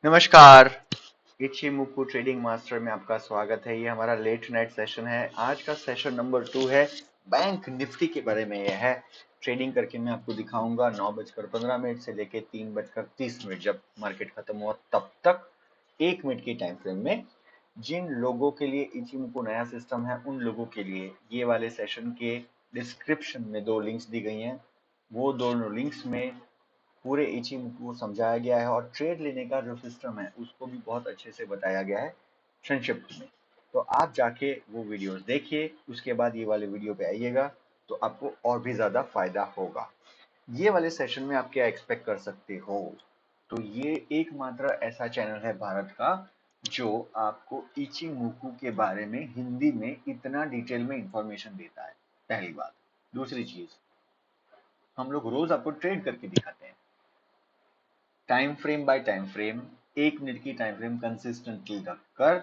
नमस्कार। इचिमुकु trading master में आपका स्वागत है। ये हमारा लेट नाइट सेशन है। आज का सेशन नंबर 2 है। बैंक निफ्टी के बारे में यह है। ट्रेडिंग करके मैं आपको दिखाऊंगा 9:15 से लेके 3:30 जब मार्केट खत्म हुआ तब तक 1 मिनट की टाइम फ्रेम में। जिन लोगों के लिए इचिमुकु नया सिस्टम है उन लोगों के लिए ये वाले सेशन के डिस्क्रिप्शन में 2 लिंक्स दी गई हैं। वो दोनों लिंक्स में पूरे इचिमुकु को समझाया गया है और ट्रेड लेने का जो सिस्टम है उसको भी बहुत अच्छे से बताया गया है संक्षिप्त में। तो आप जाके वो वीडियोस देखिए, उसके बाद ये वाले वीडियो पे आइएगा तो आपको और भी ज्यादा फायदा होगा। ये वाले सेशन में आप क्या एक्सपेक्ट कर सकते हो? तो ये एकमात्र ऐसा चैनल है भारत का जो आपको इचिमुकु के बारे में हिंदी में इतना डिटेल में इंफॉर्मेशन देता है। पहली बात। दूसरी चीज, हम लोग रोज आपको ट्रेड करके दिखाते हैं, time frame by time frame, 1 minute की टाइम फ्रेम कंसिस्टेंटली रखकर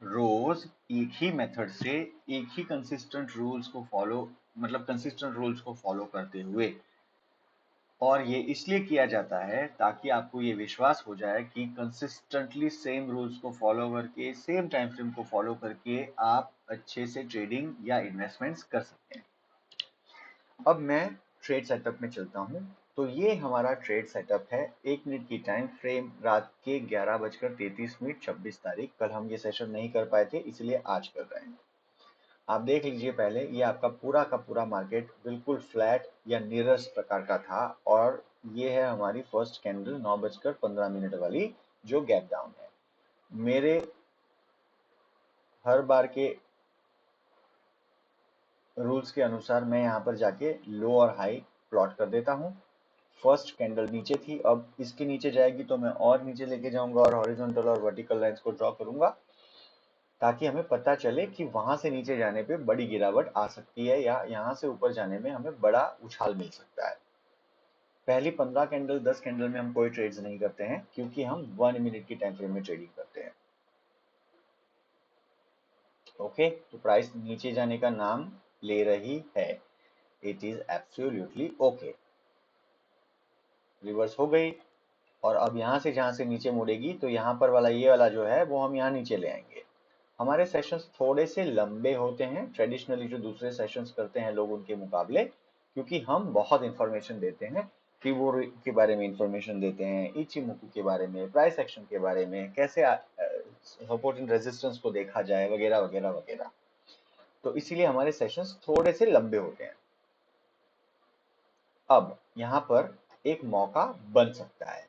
रोज एक ही मेथड से एक ही कंसिस्टेंट रूल्स को फॉलो, मतलब कंसिस्टेंट रूल्स को फॉलो करते हुए। और ये इसलिए किया जाता है ताकि आपको ये विश्वास हो जाए कि कंसिस्टेंटली सेम रूल्स को फॉलो करके, सेम टाइम फ्रेम को फॉलो करके आप अच्छे से ट्रेडिंग या इन्वेस्टमेंट्स कर सकते हैं। अब मैं ट्रेड सेटअप में चलता हूं। तो ये हमारा ट्रेड सेटअप है। 1 मिनट की टाइम फ्रेम, रात के 11:33 26 तारीख। कल हम ये सेशन नहीं कर पाए थे इसलिए आज कर रहे हैं। आप देख लीजिए, पहले ये आपका पूरा का पूरा मार्केट बिल्कुल फ्लैट या नीरस प्रकार का था और ये है हमारी फर्स्ट कैंडल 9:15 वाली जो गैप डाउन है। मेरे हर बार के रूल्स के अनुसार मैं यहाँ पर जाके लो और हाई प्लॉट कर देता हूँ। फर्स्ट कैंडल नीचे थी, अब इसके नीचे जाएगी तो मैं और नीचे लेके जाऊंगा और हॉरिजॉन्टल और वर्टिकल लाइंस को ड्रॉ करूंगा ताकि हमें पता चले कि वहां से नीचे जाने पे बड़ी गिरावट आ सकती है या यहाँ से ऊपर जाने में हमें बड़ा उछाल मिल सकता है। पहली 15 कैंडल 10 कैंडल में हम कोई ट्रेड्स नहीं करते हैं क्योंकि हम 1 मिनट की टाइम फ्रेम में ट्रेडिंग करते हैं। ओके, तो प्राइस नीचे जाने का नाम ले रही है। It is absolutely okay. Reverse हो गई और अब यहाँ से जहाँ से नीचे मुड़ेगी तो यहाँ पर वाला ये वाला जो है वो हम यहाँ नीचे ले आएंगे। हमारे सेशंस थोड़े से लंबे होते हैं ट्रेडिशनली जो दूसरे सेशंस करते हैं लोग उनके मुकाबले, क्योंकि हम बहुत इंफॉर्मेशन देते हैं। फिबोनाची के बारे में इंफॉर्मेशन देते हैं, इचिमुकु के बारे में, प्राइस एक्शन के बारे में, कैसे सपोर्ट एंड रेजिस्टेंस को देखा जाए, वगैरह वगैरह वगैरह। तो इसीलिए हमारे सेशंस थोड़े से लंबे होते हैं। अब यहाँ पर एक मौका बन सकता है।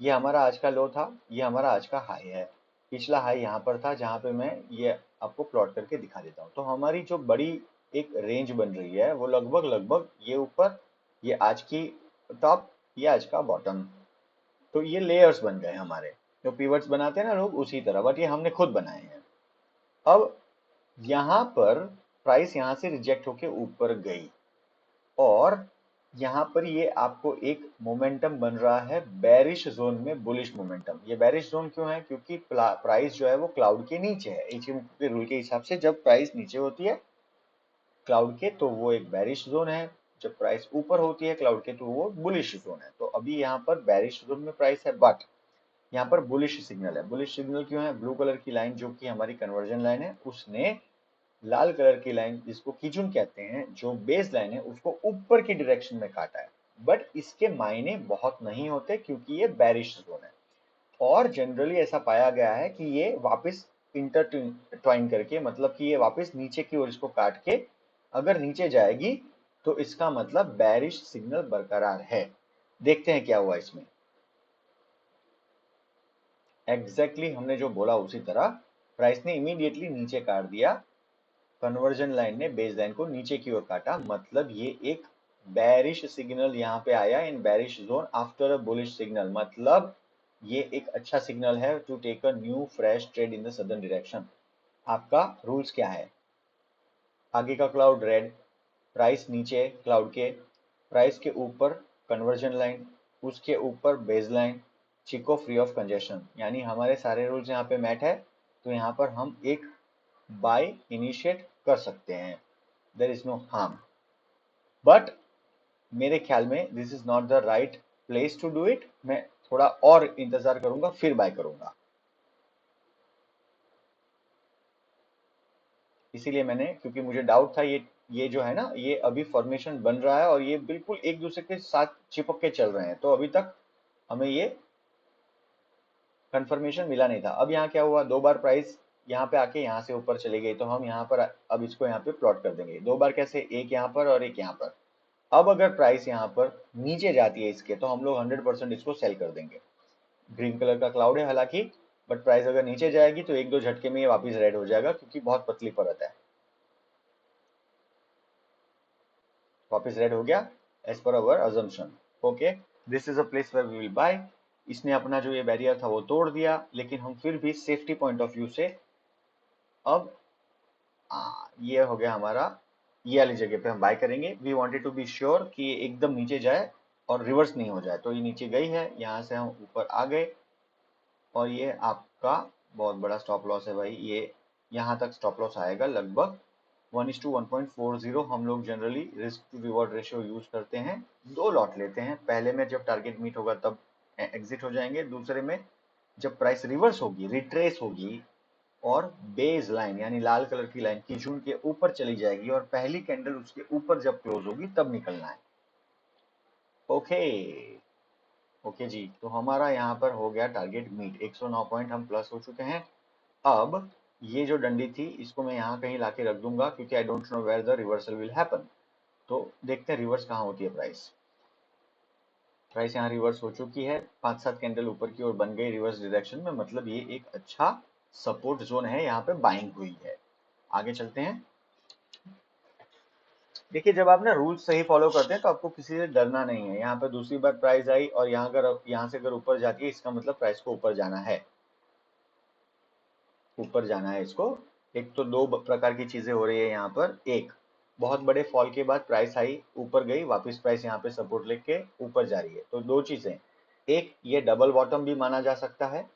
ये हमारा आज का लो था, ये हमारा आज का हाई है। पिछला हाई यहाँ पर था जहाँ पे मैं ये आपको प्लॉट करके दिखा देता हूँ। तो हमारी जो बड़ी एक रेंज बन रही है वो लगभग लगभग ये ऊपर, ये आज की टॉप, ये आज का बॉटम। तो ये लेयर्स बन गए हमारे, जो पिवट्स बनाते हैं ना लोग उसी तरह, बट ये हमने खुद बनाए हैं। अब यहाँ पर प्राइस यहाँ से रिजेक्ट होके ऊपर गई और यहाँ पर ये आपको एक मोमेंटम बन रहा है बेरिश जोन में बुलिश मोमेंटम। ये बेरिश जोन क्यों है? क्योंकि प्राइस जो है वो क्लाउड के नीचे है। इचिमुकु के रूल के हिसाब से जब प्राइस नीचे होती है क्लाउड के तो वो एक बेरिश जोन है, जब प्राइस ऊपर होती है क्लाउड के तो वो बुलिश जोन है। तो अभी यहाँ पर बेरिश जोन में प्राइस है, बट यहाँ पर बुलिश सिग्नल है। बुलिश सिग्नल क्यों है? ब्लू कलर की लाइन जो कि हमारी कन्वर्जन लाइन है उसने लाल कलर की लाइन जिसको कीचुन कहते हैं, जो बेस लाइन है, उसको ऊपर की डायरेक्शन में काटा है। बट इसके मायने बहुत नहीं होते क्योंकि ये बेरिश जोन है और जनरली ऐसा पाया गया है कि ये वापस इंटरट्वाइन करके, मतलब कि ये वापस नीचे की ओर इसको काट के अगर नीचे जाएगी तो इसका मतलब बेरिश सिग्नल बरकरार है। देखते हैं क्या हुआ इसमें। एग्जैक्टली हमने जो बोला उसी तरह प्राइस ने इमीडिएटली नीचे काट दिया। कन्वर्जन लाइन ने बेस लाइन को नीचे की ओर काटा, मतलब ये एक बेरिश सिग्नल यहाँ पे आया in bearish zone after a bullish signal. मतलब ये एक अच्छा सिग्नल है to take a new fresh trade in the southern direction. आपका रूल्स क्या है? आगे का क्लाउड रेड, प्राइस नीचे क्लाउड के, प्राइस के ऊपर कन्वर्जन लाइन, उसके ऊपर बेस लाइन, चिको फ्री ऑफ कंजेशन। यानी हमारे सारे रूल्स यहाँ पे मैट है तो यहाँ पर हम एक बाय इनिशिएट कर सकते हैं। There is no harm, but मेरे ख्याल में this is not the right place to do it. मैं थोड़ा और इंतजार करूंगा फिर बाय करूंगा। इसीलिए मैंने, क्योंकि मुझे डाउट था ये जो है ना, ये अभी फॉर्मेशन बन रहा है और ये बिल्कुल एक दूसरे के साथ चिपक के चल रहे हैं, तो अभी तक हमें ये कंफर्मेशन मिला नहीं था। अब यहाँ क्या हुआ, दो बार प्राइस यहाँ पे आके यहाँ से ऊपर चली गई, तो हम यहाँ पर अब इसको यहाँ पे प्लॉट कर देंगे दो बार। कैसे, एक यहाँ पर और एक यहाँ पर। अब अगर प्राइस यहाँ पर नीचे जाती है इसके, तो हम लोग 100% इसको सेल कर देंगे। ग्रीन कलर का क्लाउड है हालांकि, बट प्राइस अगर नीचे जाएगी तो एक दो झटके में ये वापस रेड हो जाएगा, क्योंकि बहुत पतली परत है। वापस रेड हो गया as per our assumption. Okay, this is a place where we will buy. इसने अपना जो ये बैरियर था वो तोड़ दिया, लेकिन हम फिर भी सेफ्टी पॉइंट ऑफ व्यू से अब ये हो गया हमारा, ये वाली जगह पे हम बाय करेंगे। We wanted to be sure कि ये एकदम नीचे जाए और रिवर्स नहीं हो जाए, तो ये नीचे गई है, यहाँ से हम ऊपर आ गए और ये आपका बहुत बड़ा स्टॉप लॉस है भाई। ये यहाँ तक स्टॉप लॉस आएगा लगभग 1:1.40। हम लोग generally risk to reward ratio use करते हैं, दो लॉट लेते हैं। पहले में जब टारगेट मीट होगा तब एग्जिट हो जाएंगे, दूसरे में जब प्राइस रिवर्स होगी, रिट्रेस होगी और बेस लाइन यानी लाल कलर की लाइन की जून के ऊपर चली जाएगी और पहली कैंडल उसके ऊपर जब क्लोज होगी तब निकलना है। ओके, ओके जी, तो हमारा यहाँ पर हो गया टारगेट मीट, 109 पॉइंट हम प्लस हो चुके हैं। अब ये जो डंडी थी इसको मैं यहाँ कहीं लाके रख दूंगा, क्योंकि I don't know where the reversal will happen. तो देखते हैं रिवर्स कहाँ होती है प्राइस। प्राइस यहाँ रिवर्स हो चुकी है, 5-7 कैंडल ऊपर की ओर बन गई रिवर्स डायरेक्शन में, मतलब ये एक अच्छा सपोर्ट जोन है, यहाँ पे बाइंग हुई है। आगे चलते हैं। देखिए, जब आप ना रूल्स सही फॉलो करते हैं तो आपको किसी से डरना नहीं है। यहाँ पे दूसरी बार प्राइस आई और यहाँ से अगर ऊपर जाती है, इसका मतलब प्राइस को ऊपर जाना है, ऊपर जाना है इसको। एक तो दो प्रकार की चीजें हो रही है यहाँ पर। एक, बहुत बड़े फॉल के बाद प्राइस आई ऊपर गई, वापस प्राइस यहाँ पे सपोर्ट लेके ऊपर जा रही है, तो दो चीजें। एक, ये डबल बॉटम भी माना जा सकता है।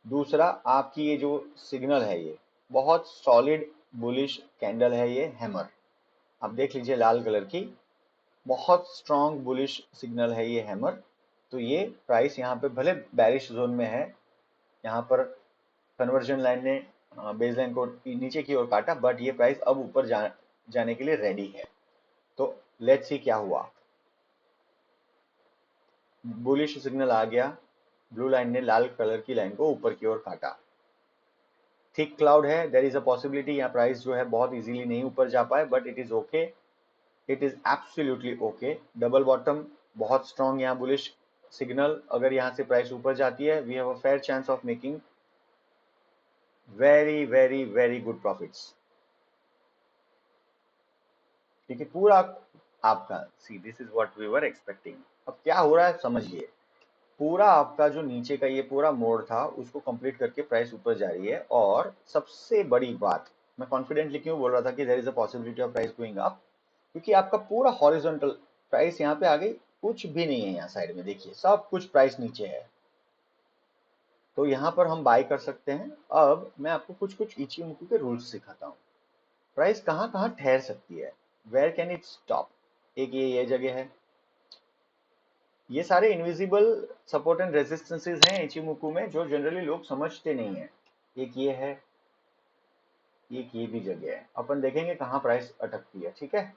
दूसरा, आपकी ये जो सिग्नल है ये बहुत सॉलिड बुलिश कैंडल है, ये हैमर। आप देख लीजिए लाल कलर की, बहुत स्ट्रॉन्ग बुलिश सिग्नल है ये हैमर। तो ये प्राइस यहाँ पे भले बैरिश जोन में है, यहाँ पर कन्वर्जन लाइन ने बेस लाइन को नीचे की ओर काटा, बट ये प्राइस अब ऊपर जाने के लिए रेडी है। तो लेट्स सी क्या हुआ। बुलिश सिग्नल आ गया, ब्लू लाइन ने लाल कलर की लाइन को ऊपर की ओर काटा। थिक क्लाउड है, देयर इज अ पॉसिबिलिटी यहाँ प्राइस जो है बहुत इजीली नहीं ऊपर जा पाए, but it is okay, it is absolutely okay. Double bottom, बहुत स्ट्रॉन्ग यहाँ बुलिश सिग्नल, अगर यहाँ से प्राइस ऊपर जाती है we have a fair chance of making very very very good profits. ठीक है, पूरा आपका, see this is what we were expecting. अब क्या हो रहा है समझिए, पूरा आपका जो नीचे का ये पूरा मोड़ था उसको कंप्लीट करके प्राइस ऊपर जा रही है। और सबसे बड़ी बात, मैं कॉन्फिडेंटली क्यों बोल रहा था कि there is a possibility of price going up, क्योंकि आपका पूरा हॉरिजॉन्टल प्राइस यहाँ पे आ गई, कुछ भी नहीं है यहाँ साइड में, देखिए सब कुछ प्राइस नीचे है, तो यहाँ पर हम बाय कर सकते हैं। अब मैं आपको कुछ कुछ इचिमोकू के रूल्स सिखाता हूँ। प्राइस कहाँ कहाँ ठहर सकती है, वेयर कैन इट स्टॉप। एक ये जगह है, ये सारे इनविजिबल सपोर्ट एंड रेजिस्टेंसेस हैं इचिमोकू में, जो जनरली लोग समझते नहीं है। एक ये है, एक ये भी जगह है, अपन देखेंगे कहाँ प्राइस अटकती है। ठीक है,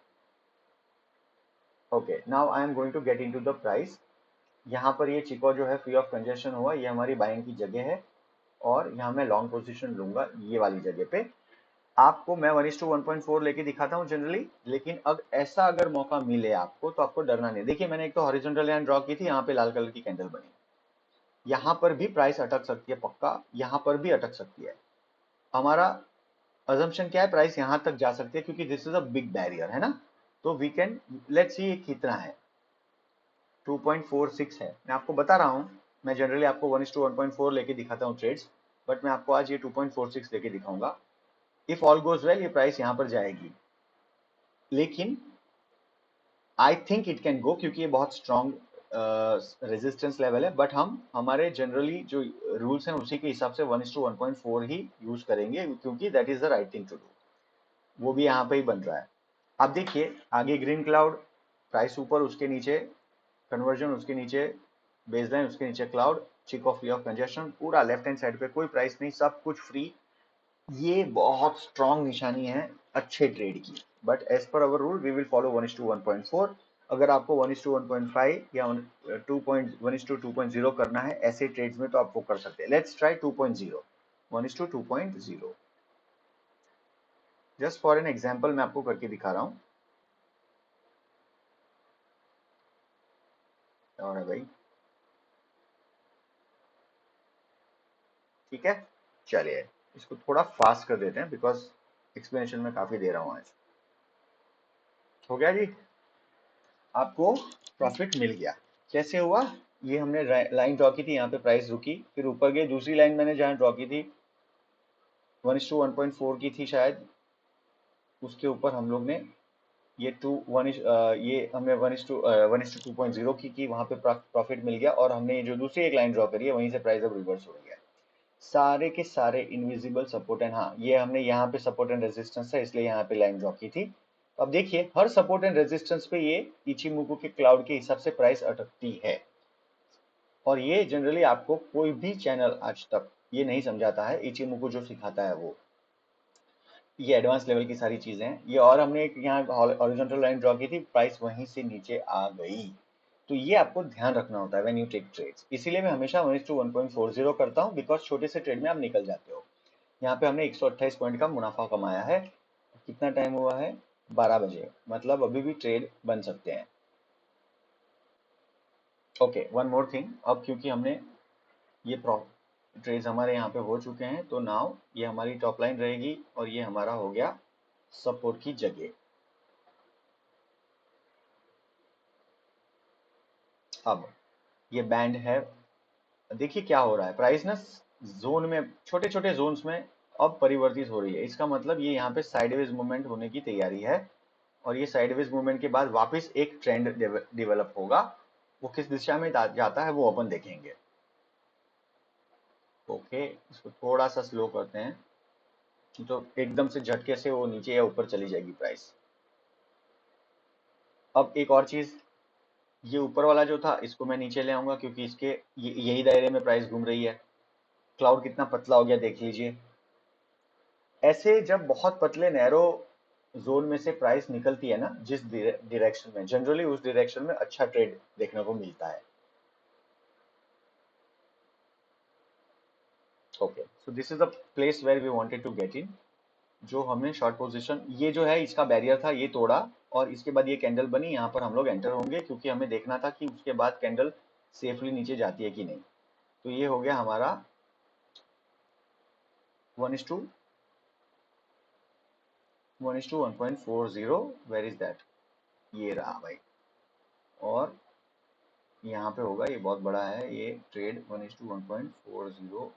okay, now I am going to get into the price. यहाँ पर ये चिको जो है फ्री ऑफ कंजेशन हुआ, ये हमारी बाइंग की जगह है और यहाँ मैं लॉन्ग पोजीशन लूंगा ये वाली जगह पे। आपको मैं 1:1.4 लेके दिखाता हूँ जनरली, लेकिन अब ऐसा अगर मौका मिले आपको तो आपको डरना नहीं। देखिए, मैंने एक तो हॉरिजॉन्टल लाइन ड्रॉ की थी, यहाँ पे लाल कलर की कैंडल बनी, यहाँ पर भी प्राइस अटक सकती है पक्का, यहाँ पर भी अटक सकती है। हमारा अजम्पशन क्या है, प्राइस यहाँ तक जा सकती है, क्योंकि this is a big barrier है ना। तो वी कैन, लेट्स सी कितना है, 2.46 है। मैं आपको बता रहा हूँ, मैं जनरली आपको 1:1.4 लेके दिखाता हूँ ट्रेड्स, बट मैं आपको आज ये 2.46 लेके दिखाऊंगा। इफ ऑल गोज वेल ये प्राइस यहाँ पर जाएगी, लेकिन I think it can go, क्योंकि ये बहुत स्ट्रॉन्ग रेजिस्टेंस लेवल है। बट हम हमारे जनरली जो रूल्स हैं उसी के हिसाब से 1:1.4 ही यूज करेंगे, क्योंकि that is the right thing to do. वो भी यहाँ पे ही बन रहा है। अब देखिए आगे ग्रीन क्लाउड, प्राइस ऊपर उसके नीचे कन्वर्जन, उसके नीचे बेसलाइन, उसके नीचे क्लाउड, चिक ऑफ फ्री ऑफ कंजेशन, पूरा लेफ्ट हैंड साइड पे कोई प्राइस नहीं, सब कुछ फ्री। ये बहुत स्ट्रॉन्ग निशानी है अच्छे ट्रेड की। But as per our rule we will follow 1:1.4। अगर आपको 1:1.5 या 1:2.0 करना है ऐसे ट्रेड्स में तो आप वो कर सकते हैं। Let's try 2.0, 1:2.0। Just for an example मैं आपको करके दिखा रहा हूं। और भाई ठीक है, चलिए इसको थोड़ा फास्ट कर देते हैं बिकॉज एक्सप्लेनेशन में काफी दे रहा हूं आज। हो गया जी, आपको प्रॉफिट मिल गया। कैसे हुआ? ये हमने लाइन ड्रॉ की थी, यहाँ पे प्राइस रुकी, फिर ऊपर गई। दूसरी लाइन मैंने जहाँ ड्रॉ की थी 1:1.4 की थी शायद, उसके ऊपर हम लोग ने ये ये हमने 1:2.0 की वहां पे प्रॉफिट मिल गया। और हमने ये जो दूसरी एक लाइन ड्रॉ करी है वहीं से प्राइस अब रिवर्स हो गया। सारे के सारे इनविजिबल सपोर्ट एंड, हाँ ये हमने यहाँ पे सपोर्ट एंड रेजिस्टेंस है इसलिए यहाँ पे लाइन ड्रॉ की थी। तो अब देखिए हर सपोर्ट एंड रेजिस्टेंस पे ये इचिमोकू के क्लाउड के हिसाब से प्राइस अटकती है। और ये जनरली आपको कोई भी चैनल आज तक ये नहीं समझाता है, इचिमोकू जो सिखाता है वो। ये एडवांस लेवल की सारी चीजें हैं ये। और हमने एक यहाँ हॉरिजॉन्टल लाइन ड्रॉ की थी, प्राइस वहीं से नीचे आ गई। तो ये आपको ध्यान रखना होता है व्हेन यू टेक ट्रेड्स। इसीलिए मैं हमेशा 1:1.40 करता हूँ बिकॉज छोटे से ट्रेड में आप निकल जाते हो। यहाँ पे हमने 128 पॉइंट का मुनाफा कमाया है। कितना टाइम हुआ है? 12 बजे, मतलब अभी भी ट्रेड बन सकते हैं। ओके, वन मोर थिंग, अब क्योंकि हमने ये ट्रेड्स हमारे यहाँ पे हो चुके हैं तो नाउ ये हमारी टॉप लाइन रहेगी और ये हमारा हो गया सपोर्ट की जगह। अब ये बैंड है, देखिए क्या हो रहा है, प्राइस ना जोन में, छोटे छोटे जोन्स में अब परिवर्तित हो रही है। इसका मतलब ये यहाँ पे साइडवेज मूवमेंट होने की तैयारी है। और ये साइडवेज मूवमेंट के बाद वापस एक ट्रेंड डेवलप होगा। वो किस दिशा में जाता है वो अपन देखेंगे। ओके, इसको थोड़ा सा स्लो करते हैं तो एकदम से झटके से वो नीचे या ऊपर चली जाएगी प्राइस। अब एक और चीज, ये ऊपर वाला जो था इसको मैं नीचे ले आऊंगा क्योंकि इसके यही दायरे में प्राइस घूम रही है। क्लाउड कितना पतला हो गया देख लीजिए। ऐसे जब बहुत पतले नैरो जोन में से प्राइस निकलती है ना, जिस डायरेक्शन में, जनरली उस डायरेक्शन में अच्छा ट्रेड देखने को मिलता है। Okay, so this is the place where we wanted to get in. जो हमने शॉर्ट पोजीशन, ये जो है इसका बैरियर था ये तोड़ा और इसके बाद ये कैंडल बनी, यहाँ पर हम लोग एंटर होंगे क्योंकि हमें देखना था कि उसके बाद कैंडल सेफली नीचे जाती है कि नहीं। तो ये हो गया हमारा 1:1.40। Where is that? ये रहा भाई। और यहाँ पे होगा, ये बहुत बड़ा है ये ट्रेड 1:1.40।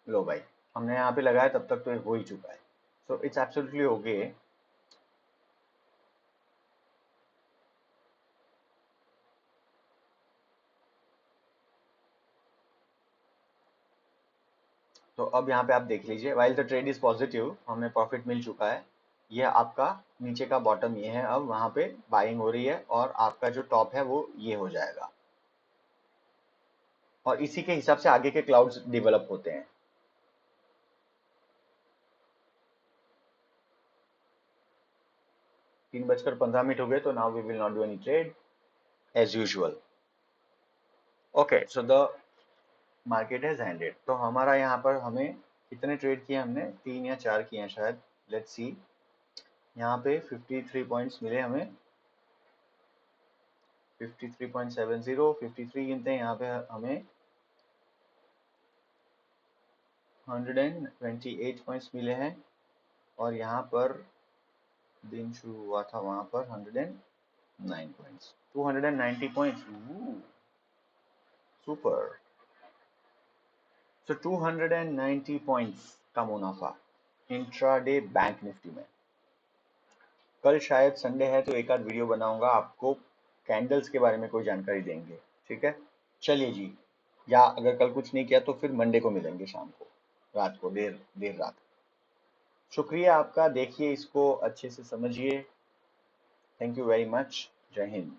लो भाई, हमने यहाँ पे लगाया तब तक तो ये हो ही चुका है। So it's absolutely okay. तो अब यहाँ पे आप देख लीजिए, while the trade is positive, हमें प्रॉफिट मिल चुका है। ये आपका नीचे का बॉटम ये है, अब वहां पे बाइंग हो रही है और आपका जो टॉप है वो ये हो जाएगा। और इसी के हिसाब से आगे के क्लाउड्स डेवलप होते हैं। 3:15 हो गए, तो now we will not do any trade as usual. Okay, so the market has ended. तो हमारा यहाँ पर हमें कितने ट्रेड किए? हमने 3 या 4 किए हैं शायद। लेट्स सी, यहाँ पे 53 पॉइंट्स मिले हमें। 53.70, 53 गिनते हैं यहाँ पे हमें। 128 पॉइंट्स मिले हैं। और यहाँ पर दिन शुरू हुआ था वहां पर 109 पॉइंट्स, 290 पॉइंट्स। सुपर। सो 290 पॉइंट्स का मुनाफा इंट्राडे बैंक निफ्टी में। कल शायद संडे है तो एक आध वीडियो बनाऊंगा, आपको कैंडल्स के बारे में कोई जानकारी देंगे। ठीक है, चलिए जी। या अगर कल कुछ नहीं किया तो फिर मंडे को मिलेंगे शाम को, रात को, देर देर रात। शुक्रिया आपका, देखिए इसको अच्छे से समझिए। Thank you very much. जय हिंद।